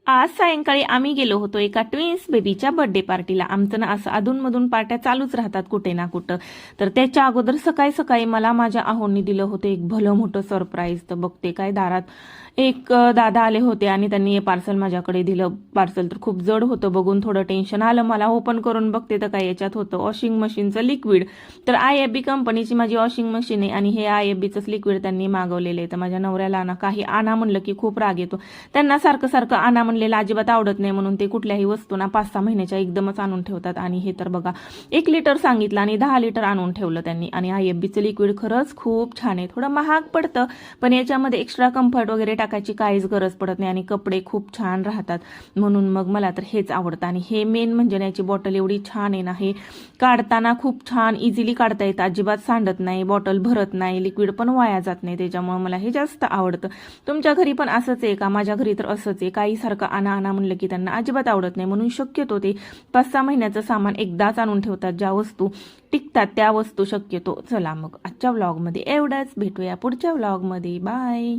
आज सायंकाळी आम्ही गेलो होतो एका ट्विन्स बेबीच्या बर्थडे पार्टीला. आमचं ना असं अधूनमधून पार्ट्या चालूच राहतात कुठे ना कुठं. तर त्याच्या अगोदर सकाळी सकाळी मला माझ्या आहोंनी दिलं होतं एक भलं मोठं सरप्राईज. तर बघते काय दारात एक दादा आले होते आणि त्यांनी हे पार्सल माझ्याकडे दिलं. पार्सल तर खूप जड होतं, बघून थोडं टेन्शन आलं मला. ओपन करून बघते तर काय याच्यात होतं वॉशिंग मशीनचं लिक्विड. तर IFB कंपनीची माझी वॉशिंग मशीन आहे आणि हे IFBचंच लिक्विड त्यांनी मागवलेलं आहे. तर माझ्या नवऱ्याला ना काही आणा म्हणलं की खूप राग येतो. त्यांना सारखं सारखं आणा म्हणलेलं अजिबात आवडत नाही, म्हणून ते कुठल्याही वस्तू ना 5-6 महिन्याच्या एकदमच आणून ठेवतात. आणि हे तर बघा 1 लिटर सांगितलं आणि 10 लिटर आणून ठेवलं त्यांनी. आणि IFBचं लिक्विड खरंच खूप छान आहे. थोडं महाग पडतं पण याच्यामध्ये एक्स्ट्रा कम्फर्ट वगैरे टाकायची काहीच गरज पडत नाही आणि कपडे खूप छान राहतात. म्हणून मग मला तर हेच आवडतं. आणि हे मेन म्हणजे याची बॉटल एवढी छान आहे ना, हे काढताना खूप छान इझिली काढता येतं, अजिबात सांडत नाही, बॉटल भरत नाही, लिक्विड पण वाया जात नाही. त्याच्यामुळे मला हे जास्त आवडतं. तुमच्या घरी पण असंच आहे का? माझ्या घरी तर असंच आहे. काही सारखं आणा आणा म्हणलं की त्यांना अजिबात आवडत नाही, म्हणून शक्यतो ते 5-6 महिन्याचं सामान एकदाच आणून ठेवतात. ज्या वस्तू टिकतात त्या वस्तू शक्यतो. चला मग आजच्या व्लॉगमध्ये एवढंच. भेटूया पुढच्या व्लॉगमध्ये. बाय.